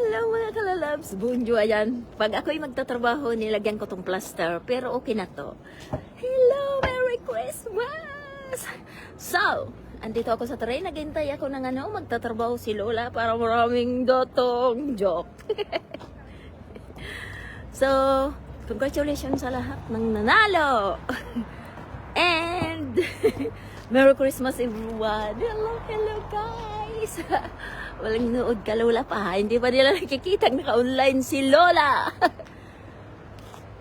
Hello mga kalalabs, bonjour, ayan. Pag ako'y magtatrabaho, nilagyan ko tong plaster, pero okay na to. Hello, Merry Christmas! So, andito ako sa train, naghintay ako ng magtatrabaho si Lola para maraming dotong joke. So, congratulations sa lahat ng nanalo! And, Merry Christmas everyone! Hello guys! Walang nood ka Lola pa, hindi pa nila nakikita naka-online si Lola.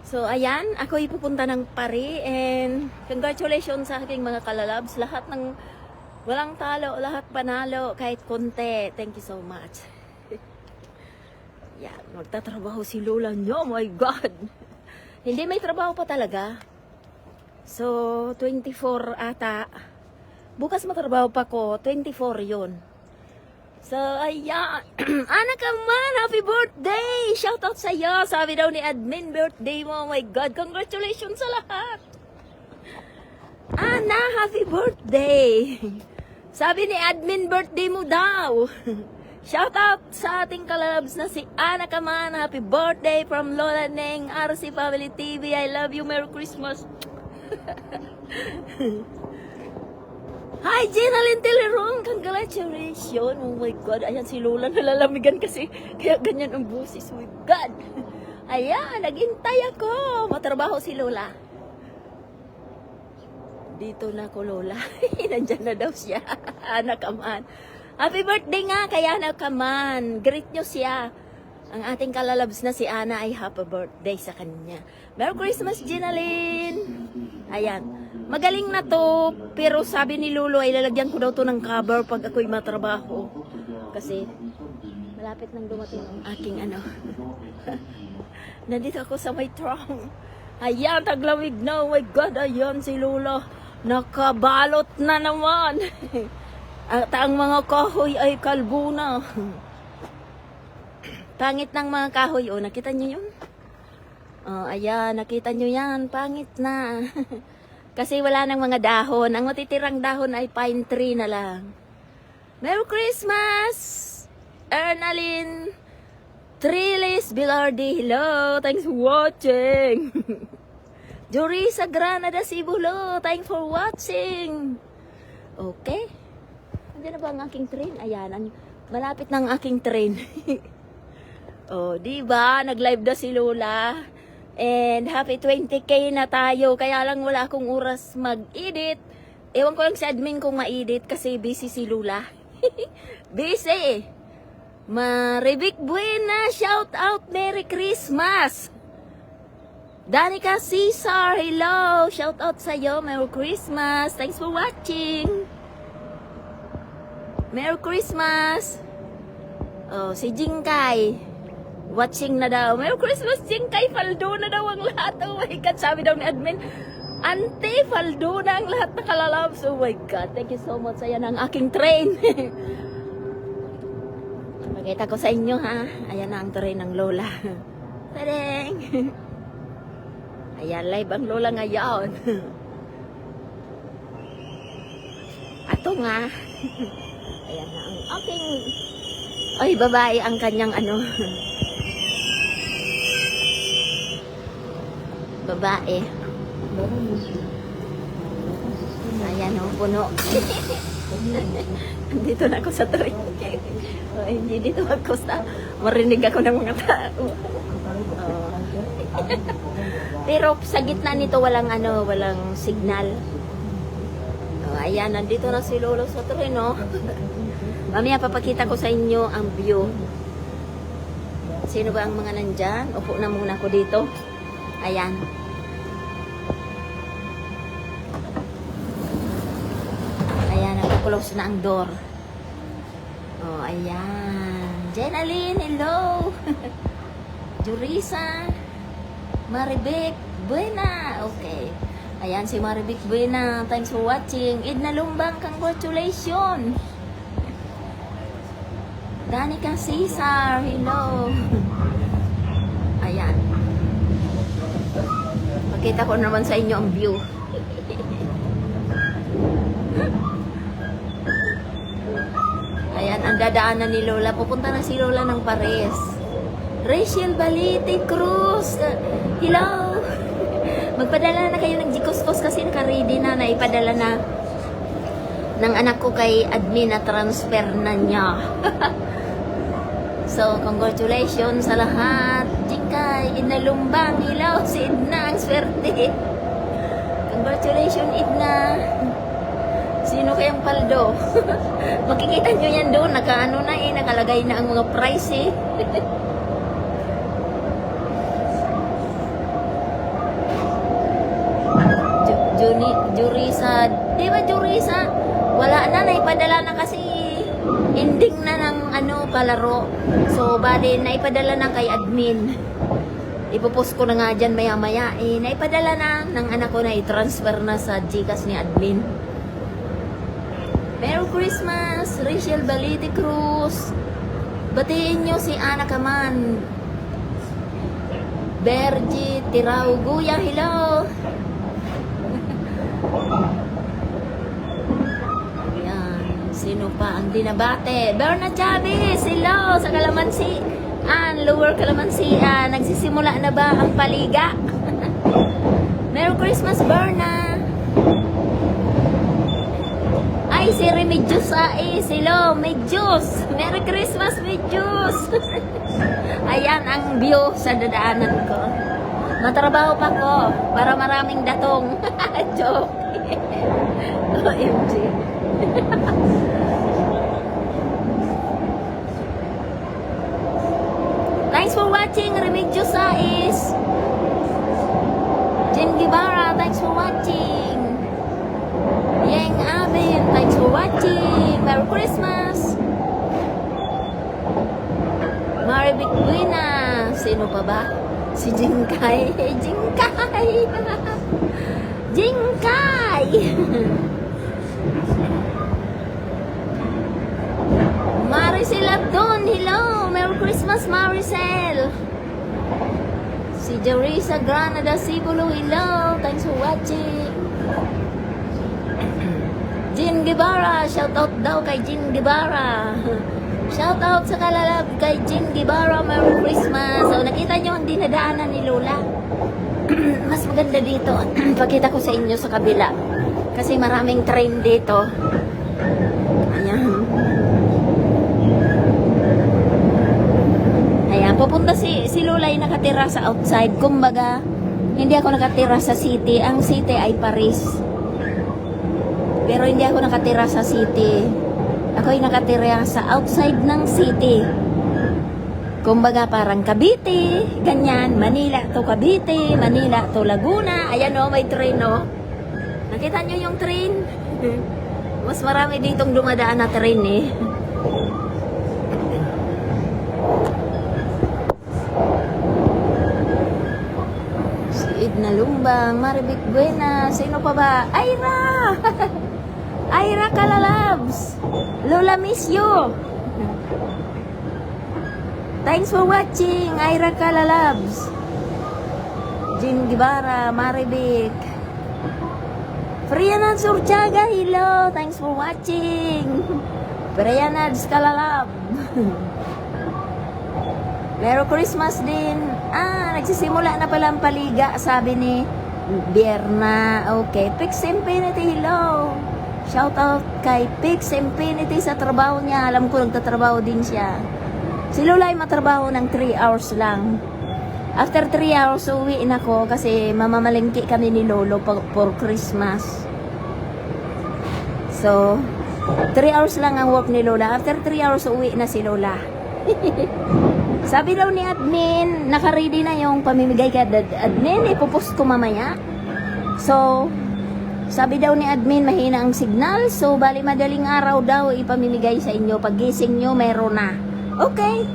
So ayan, ako ipupunta ng Paris and congratulations sa aking mga kalalabs. Lahat ng walang talo, lahat panalo, kahit konti. Thank you so much. Yan, magtatrabaho si Lola niyo, oh my God. Hindi may trabaho pa talaga. So, 24 ata. Bukas matrabaho pa ko, 24 yon. So, ayan. Anak ka man, happy birthday! Shout out sa iyo. Sabi daw ni admin, birthday mo. Oh my God, congratulations sa lahat. Ana, happy birthday! Sabi ni admin, birthday mo daw. Shout out sa ating kalalabs na si Ana ka man. Happy birthday from Lola Neng, RC Family TV. I love you. Merry Christmas. Hi, Gina Lintilerong! Congratulations! Oh my God! Ayan si Lola, nalalamigan kasi. Kaya ganyan ang busis. Oh my God! Ayan, naghintay ako. Matrabaho si Lola. Dito na ako, Lola. Nandyan na daw siya. Anak kaman. Happy birthday nga kay Anak kaman. Greet nyo siya. Ang ating kalalabs na si Ana ay happy birthday sa kanya. Merry Christmas, Gina Lin! Ayan. Magaling na to, pero sabi ni Lolo ay lalagyan ko daw to ng cover pag ako'y matrabaho. Kasi malapit nang dumating ang aking Nandito ako sa may tram. Ayan, taglamig na. Oh my God, ayan si Lolo. Nakabalot na naman. At ang mga kahoy ay kalbo na. Pangit ng mga kahoy. Oh, nakita nyo yun? Oh, ayan, nakita nyo yan. Pangit na. Kasi wala nang mga dahon. Ang matitirang dahon ay pine tree na lang. Merry Christmas! Ernalyn Trilis Bilardi, hello! Thanks for watching! Jorisa Granada Cebu, hello! Thanks for watching! Okay. Andiyan na ba ang aking train? Ayan, malapit na ang aking train. Oh, diba? Nag-live na si Lola. And happy 20k na tayo. Kaya lang wala akong oras mag-edit. Ewan ko lang si admin kung ma-edit kasi busy si Lula. Busy. Maribik Buena, shout out, Merry Christmas. Danica Cesar, hello. Shout out sa iyo, Merry Christmas. Thanks for watching. Merry Christmas. Oh, si Jingkay. Watching na daw. Merry Christmas, Jingkay. Faldo na daw ang lahat. Oh my God. Sabi daw ni admin, Ante, faldo na ang lahat na kalalabs. Oh my God. Thank you so much. Ayan ang aking train. Pakita ko sa inyo, ha. Ayan na ang train ng Lola. Tadeng. Ayan, live ang Lola ngayon. Ato nga. Ayan na ang aking... Ay, babae ang kanyang babae. Ayan o, puno. Dito na ako sa train. Oh, hindi dito magkosta. Marinig ako ng mga tao. Oh. Pero sa gitna nito walang walang signal. Oh, ayan, nandito na si Lolo sa train, no? Mamaya papakita ko sa inyo ang view. Sino ba ang mga nandyan? Upo na muna ako dito. Ayan. Ayan, nag-close na ang door. Oh, ayan. Jenalyn, hello. Jurisa. Maribik Buena. Okay. Ayan si Maribik Buena. Thanks for watching. Edna Lumbang, congratulations. Danica Cesar, hello. Ayan. Pakita ko naman sa inyo ang view. Ayan, ang dadaanan ni Lola. Pupunta na si Lola ng Paris. Rachel Balite Cruz. Hello. Magpadala na kayo ng Gcoscos kasi naka-ready na. Naipadala na ng anak ko kay admin na transfer na niya. So, congratulations sa lahat. Jikay, Inalumbang, hello, si Edna, ang swerte. Congratulations, Edna. Sino kayang paldo? Makikita nyo yan doon, nakaano na eh, nakalagay na ang mga price eh. Jurisa, di ba Jurisa? Wala na, naipadala na kasi ending na ng palaro. So, bali, naipadala na kay admin. Ipopost ko na nga dyan maya-maya. Naipadala na ng anak ko na i-transfer na sa Gcash ni admin. Merry Christmas, Rachel Balite Cruz. Batiin nyo si Ana Kaman. Bergie Tirao Guya, hello. Sino pa ang dinabate? Berna Chavez, hello, sa Kalamansi. Lower Kalamansi, nagsisimula na ba ang paliga? Merry Christmas, Berna. Ay, si Remedios hello, Medios. Merry Christmas, Medios. Ayan ang view sa dadaanan ko. Matrabaho pa ko para maraming datong. Joke. OMG. Thanks for watching, Remigio Sais. Jen Guevara, thanks for watching. Yang Abin, thanks for watching. Merry Christmas. Maribik Buena. Sino pa ba? Si Jingkay. Jingkay. Jingkay. Maricel Abdon, hello! Merry Christmas, Maricel! Si Jarisa Granada Sibulo, hello! Thanks for watching! Jin Guevara, shout out daw kay Jin Guevara! Shout out sa kalalab kay Jin Guevara, Merry Christmas! So, nakita nyo ang dinadaanan ni Lola? Mas maganda dito. Pakita ko sa inyo sa kabila. Kasi maraming train dito. Ayan. Pupunta si Lola ay nakatira sa outside. Kumbaga, hindi ako nakatira sa city. Ang city ay Paris. Pero hindi ako nakatira sa city. Ako ay nakatira sa outside ng city. Kumbaga parang Cavite, ganyan. Manila to Cavite, Manila to Laguna. Ayan o, may train o. Nakita nyo yung train? Mas marami ditong dumadaan na train eh. Inalumbang, Maribik Buena, sino pa ba? Ira! Ira Kalalabs! Lola miss you! Thanks for watching, Ira Kalalabs! Jin Guevara, Maribik. Frianad Surchaga, hello! Thanks for watching! Frianad Kalalab! Merry Christmas din. Nagsisimula na pala ang paliga, sabi ni Bierna. Okay, Pix Infinity, hello. Shout out kay Pix Infinity sa trabaho niya. Alam ko nagtatrabaho din siya. Si Lola ay matrabaho ng 3 hours lang. After 3 hours, uwi na ko kasi mamamalingki kami ni Lolo for Christmas. So, 3 hours lang ang work ni Lola. After 3 hours, uwi na si Lola. Sabi daw ni admin, naka-ready na yung pamimigay kay admin, ipopost ko mamaya. So, sabi daw ni admin, mahina ang signal. So, bali madaling araw daw ipamimigay sa inyo. Pagising nyo, meron na. Okay.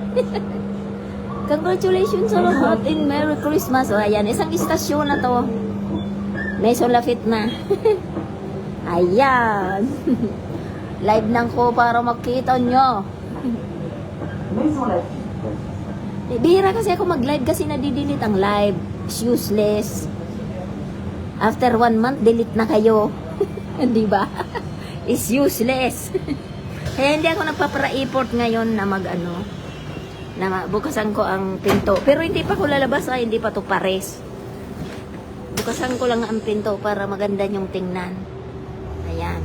Congratulations sa lahat and Merry Christmas. O, ayan, isang istasyon na to. Maison Lafit na. Ayan. Live lang ko para makita nyo. Maison Lafit. Bihira kasi ako mag-live kasi nadidelete ang live. It's useless. After 1 month, delete na kayo. Di ba? It's useless. Kaya hindi ako nagpapara-import ngayon na bukasan ko ang pinto. Pero hindi pa ko lalabas, hindi pa to pares. Bukasan ko lang ang pinto para maganda yung tingnan. Ayan.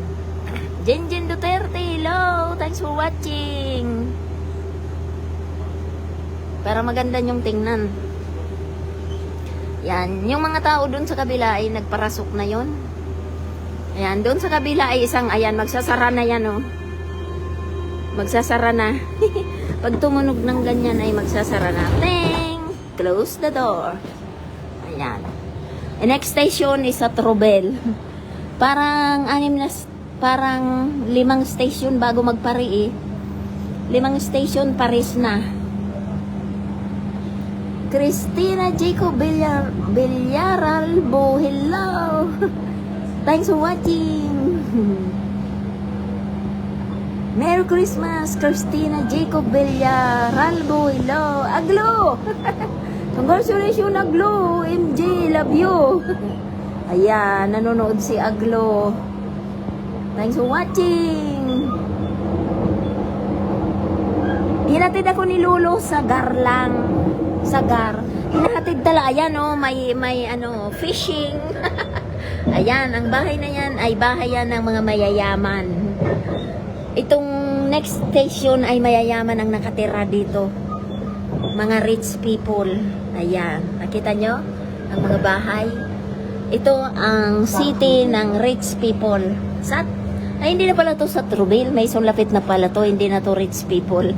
Jenjen Duterte, hello! Thanks for watching! Para maganda yung tingnan. Yan. Yung mga tao dun sa kabila ay nagparasok na yon. Ayan. Dun sa kabila ay isang, ayan, magsasara na yan, oh. Magsasara na. Pag tumunog ng ganyan ay magsasara na. Ting! Close the door. Ayan. The next station is at Robel. Parang 5 station bago magpari eh. 5 station pares na. Christina Jacob Villaralbo, hello. Thanks for watching. Merry Christmas, Christina Jacob Villaralbo, hello. Aglo. Congratulations, Aglo. MJ, love you. Ayan, nanonood si Aglo. Thanks for watching. Hinatid ako ni Lolo sa Garlang. Sa Gar. Hinahatid tala. Ayan, oh, may fishing. Ayan, ang bahay na yan ay bahay yan ng mga mayayaman. Itong next station ay mayayaman ang nakatira dito. Mga rich people. Ayan. Nakita nyo? Ang mga bahay. Ito ang city ng rich people. Ay, hindi na pala to sa Trubel. May lapit na pala to. Hindi na to rich people.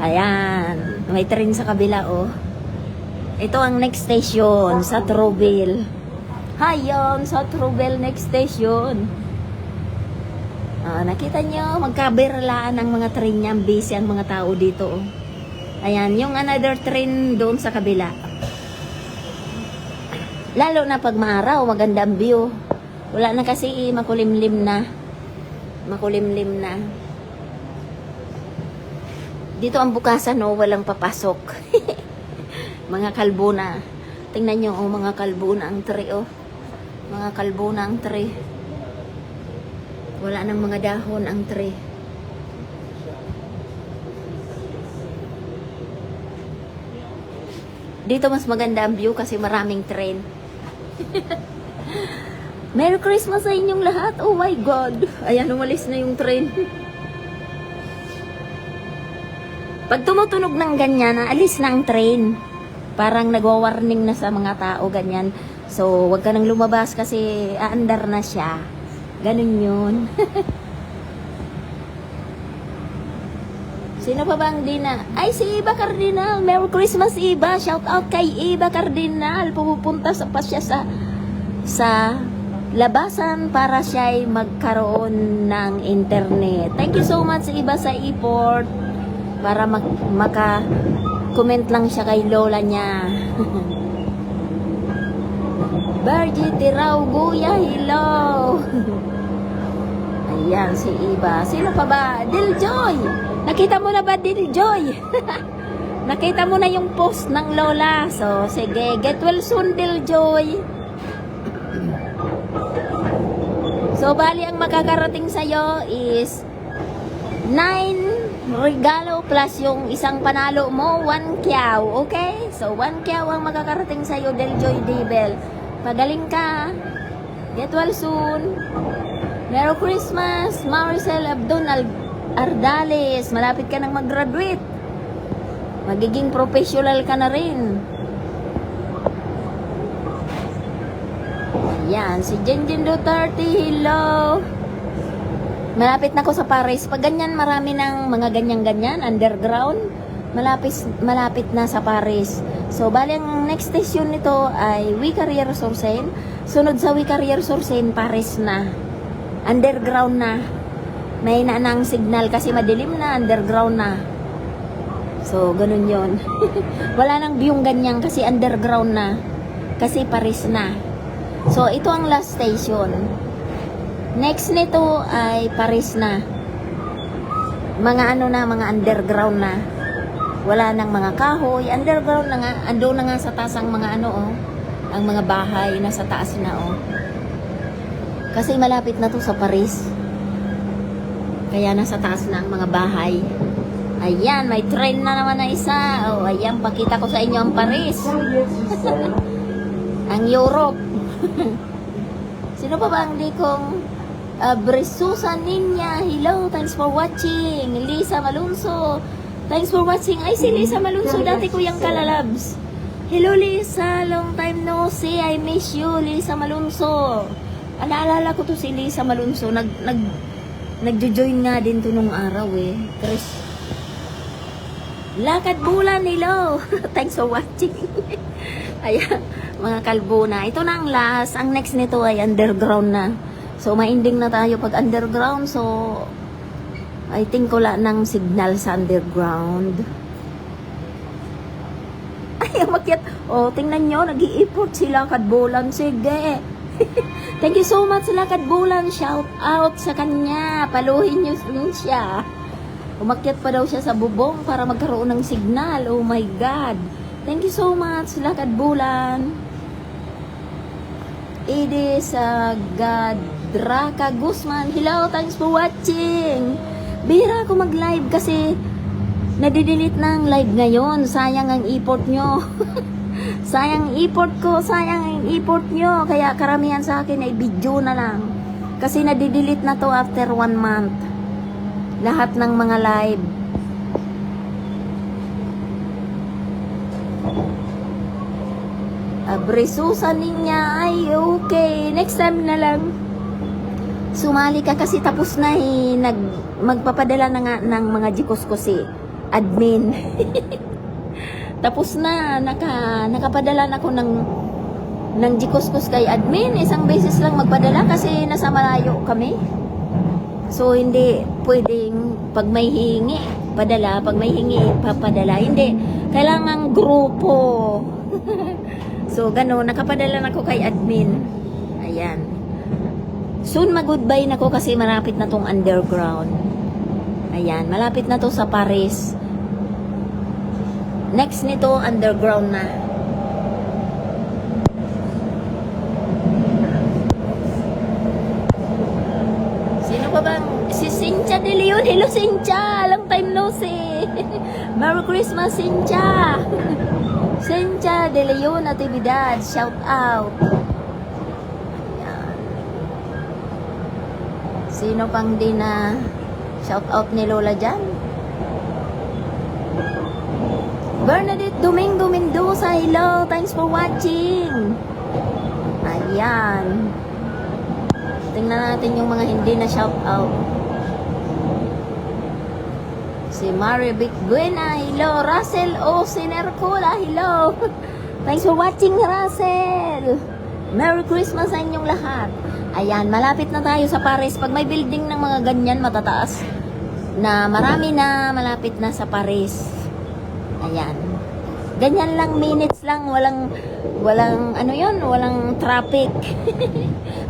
Ayan. May train sa kabila, oh. Ito ang next station sa Trubel. Hayon, sa Trubel next station. Nakita nyo, magkabiralaan ang mga train niya. Busy ang mga tao dito. Oh. Ayan, yung another train doon sa kabila. Lalo na pag maaraw, maganda ang view. Wala na kasi makulimlim na. Makulimlim na. Dito ang bukasan, oh, walang papasok. Mga kalbo na. Tingnan nyo, oh, mga kalbo na ang tree, oh. Mga kalbo na ang tree. Wala nang mga dahon ang tree. Dito mas maganda ang view kasi maraming train. Merry Christmas sa inyong lahat. Oh my God. Ayan, umalis na yung train. Pag tumutunog ng ganyan, alis na ang train. Parang nagwa-warning na sa mga tao, ganyan. So, wag ka nang lumabas kasi aandar na siya. Ganun yun. Sino pa bang di na? Ay, si Iba Cardinal. Merry Christmas, Iba. Shout out kay Iba Cardinal. Pupunta pa siya sa labasan para siya ay magkaroon ng internet. Thank you so much, Iba, sa e-port. Para maka-comment lang siya kay lola niya. Virgin Tiraw Guya, hello. Ayan, si Iba. Sino pa ba? Diljoy. Nakita mo na ba, Diljoy? Nakita mo na yung post ng lola. So, sige. Get well soon, Diljoy. So, bali ang makakarating sa'yo is 9 regalo plus yung isang panalo mo, 1 kyaw. Okay? So, 1 kyaw ang makakarating sa'yo, Diljoy Dibel. Pagaling ka. Get well soon. Merry Christmas, Maricel Abdon Ardales. Malapit ka nang mag-graduate. Magiging professional ka na rin. Ayan, si Jenjen Duterte, hello. Malapit na ako sa Paris. Pag ganyan, marami ng mga ganyan-ganyan, underground. Malapit na sa Paris. So, bali ang next station nito ay Vicaries-sur-Seine. Sunod sa Vicaries-sur-Seine, Paris na. Underground na. May naanang signal kasi madilim na, underground na. So, ganun yon. Wala nang view ganyan kasi underground na. Kasi Paris na. So, ito ang last station. Next nito ay Paris na. Mga mga underground na. Wala nang mga kahoy. Underground na nga. Ando na nga sa taas ang mga ang mga bahay na sa taas na, oh. Kasi malapit na to sa Paris. Kaya nasa taas na ang mga bahay. Ayan, may train na naman na isa. Oh, ayan, pakita ko sa inyo ang Paris. Carrière Bruxelles. Ang Europe. Sino pa ba ang di kong Bresusa Ninya? Hello, thanks for watching. Lisa Malunso. Thanks for watching. Ay, si Lisa Malunso, dati ko yung kalalabs. Hello, Lisa. Long time no see. I miss you, Lisa Malunso. Naalala ko to si Lisa Malunso. Nagjo-join nga din to nung araw eh. Chris. Lakad bulan, hello. Thanks for watching. Ayan, mga kalbo na. Ito na ang last. Ang next nito ay underground na. So, ma-ending na tayo pag underground. So, I think wala ng signal sa underground. Ay, umakyat. Oh, tingnan nyo, nag-i-import sila kadbulan. Sige. Thank you so much sila kadbulan. Shout out sa kanya. Paluhin nyo rin siya. Umakyat pa daw siya sa bubong para magkaroon ng signal. Oh my God. Thank you so much sila kadbulan. Edis Gadraka Guzman. Hello, thanks for watching. Bihira ako mag-live kasi nadidelete na ang live ngayon. Sayang ang import nyo. Sayang ang import ko. Sayang ang import nyo. Kaya karamihan sa akin ay video na lang. Kasi nadidelete na to after 1 month. Lahat ng mga live. Bresusa Ninya. Ay, okay. Next time na lang. Sumali ka kasi tapos na eh. Magpapadala na nga ng mga jikuskos eh. Admin. Tapos na. Nakapadala na ako ng jikuskos kay admin. Isang beses lang magpadala kasi nasa malayo kami. So, hindi pwedeng pag may hingi, padala. Pag may hingi, papadala. Hindi. Kailangan grupo. So, gano'n. Nakapadala na ako kay admin. Ayan. Soon mag-goodbye na ko kasi malapit na tong underground. Ayan. Malapit na to sa Paris. Next nito, underground na. Sino pa bang? Si Cynthia De Leon. Hello, Cynthia. Long time no see. Merry Christmas, Cynthia. Cynthia De Leon Natividad. Shout out. Ayan. Sino pang di na shout out ni Lola dyan? Bernadette Domingo Mendoza. Hello. Thanks for watching. Ayan. Tingnan natin yung mga hindi na shout out. Si Marivic Buena. Hello. Russell O. Sinercola. Hello. Thanks for watching, Russell. Merry Christmas sa inyong lahat. Ayan. Malapit na tayo sa Paris. Pag may building ng mga ganyan matataas na marami na, malapit na sa Paris. Ayan. Ganyan lang, minutes lang, walang ano yun, walang traffic.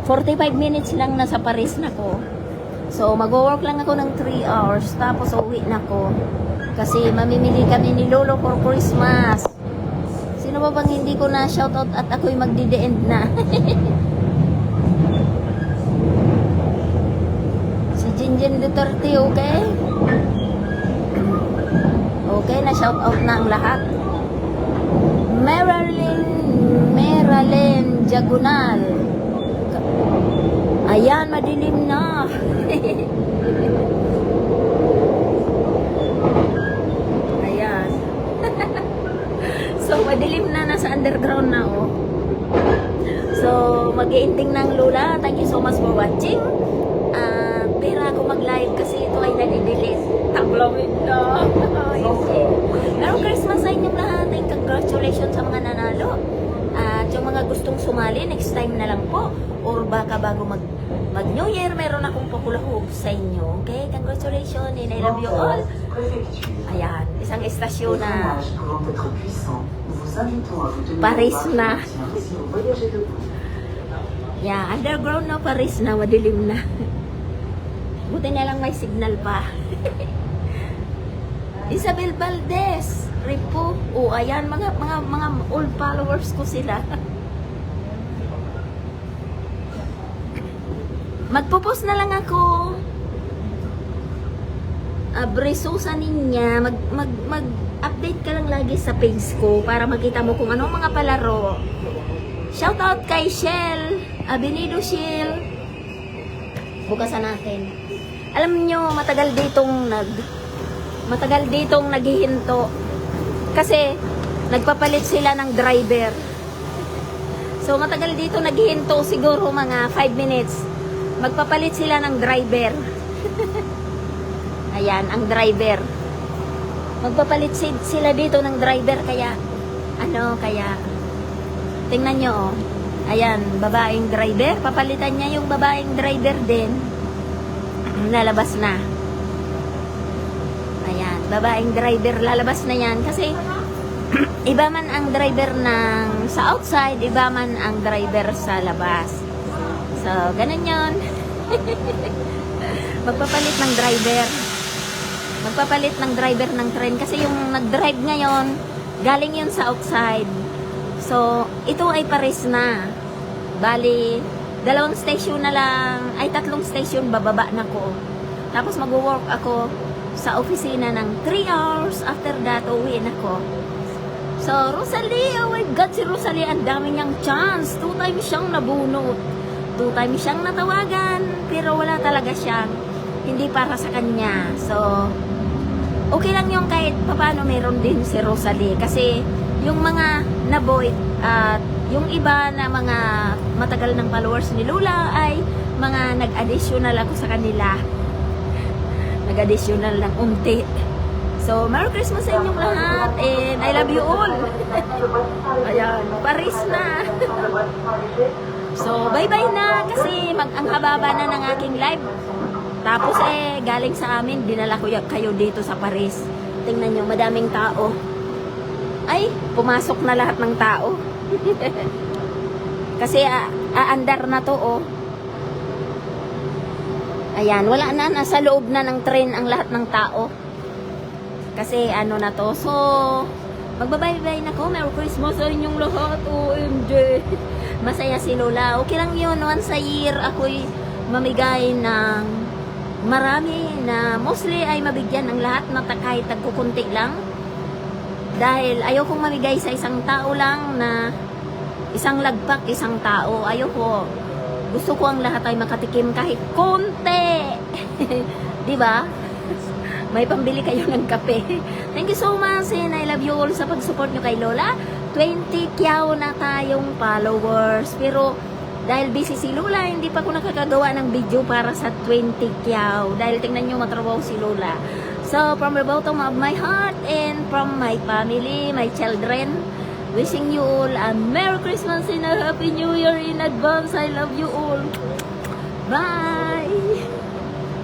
45 minutes lang nasa Paris na ko. So, mag-work lang ako ng 3 hours, tapos uwi na ko. Kasi mamimili kami ni Lolo for Christmas. Sino ba bang hindi ko na shoutout at ako'y magdi-end na? Si Jinjin Duterte, okay? Okay, na shout out na ang lahat. Meralyn Diagonal. Ayan, madilim na. Ayan. So, madilim na, nasa underground na ako. So, mag-i-ending ng Lola. Thank you so much for watching. Pera ako mag-live kasi ito ay nadidelete. Taglawin na. Merry Christmas sa inyong lahat and congratulations sa mga nanalo. At yung mga gustong sumali, next time na lang po. Or baka bago mag New Year, meron akong pakulahog sa inyo. Okay? Congratulations and I love you all. Ayan, isang estasyon na Paris na. Yeah, underground na Paris na, madilim na. Buti na lang may signal pa. Isabel Valdez, Ripo. Oh, ayan mga old followers ko sila. Magpo-post na lang ako. Bresusa ninya, mag-update ka lang lagi sa page ko para makita mo kung anong mga palaro. Shoutout kay Shell, Abenido Shell. Bukasan natin. Alam nyo, matagal ditong naghihinto. Kasi, nagpapalit sila ng driver. So, matagal dito naghihinto, siguro mga 5 minutes. Magpapalit sila ng driver. Ayan, ang driver. Magpapalit sila dito ng driver, kaya, tingnan nyo, oh. Ayan, babaeng driver. Papalitan niya yung babaeng driver din. Lalabas na. Ayan, babaeng driver, lalabas na yan. Kasi, iba man ang driver sa outside, iba man ang driver sa labas. So, ganun yun. Magpapalit ng driver. Magpapalit ng driver ng train. Kasi yung nag-drive ngayon, galing yun sa outside. So, ito ay pares na. Bali, 2 station na lang, ay 3 station, bababa na ko. Tapos mag-work ako sa opisina ng 3 hours. After that, uwi na ko. So, Rosalie, oh my God, si Rosalie, ang dami niyang chance. 2 times siyang nabunot. 2 times siyang natawagan. Pero wala talaga siyang hindi para sa kanya. So, okay lang yung kahit paano meron din si Rosalie. Kasi, yung mga naboy at yung iba na mga matagal ng followers ni Lola ay mga nag-additional ako sa kanila. Nag-additional ng unti. So, Merry Christmas sa inyong lahat and I love you all. Ayan, Paris na. So, bye-bye na kasi ang haba na ng aking live. Tapos galing sa amin, dinala ko kayo dito sa Paris. Tingnan nyo, madaming tao. Ay, pumasok na lahat ng tao. Kasi aandar na to, oh. Ayan, wala na, nasa loob na ng train ang lahat ng tao. Kasi ano na to. So, magbabay-bye na ko. Merry Christmas sa inyong lahat. OMG. Masaya si Lola. Okay lang yun. Once a year, ako'y mamigay ng marami na mostly ay mabigyan ng lahat na kahit tagkukunti lang. Dahil ayaw kong mamigay sa isang tao lang na isang lagpak, isang tao. Ayaw ko. Gusto ko ang lahat ay makatikim kahit konti. Diba? May pambili kayo ng kape. Thank you so much and I love you all sa pag-support nyo kay Lola. 20 kyaw na tayong followers. Pero dahil busy si Lola, hindi pa ako nakakagawa ng video para sa 20 kyaw. Dahil tingnan nyo, matrabaho si Lola. So, from the bottom of my heart and from my family, my children, wishing you all a Merry Christmas and a Happy New Year in advance. I love you all. Bye!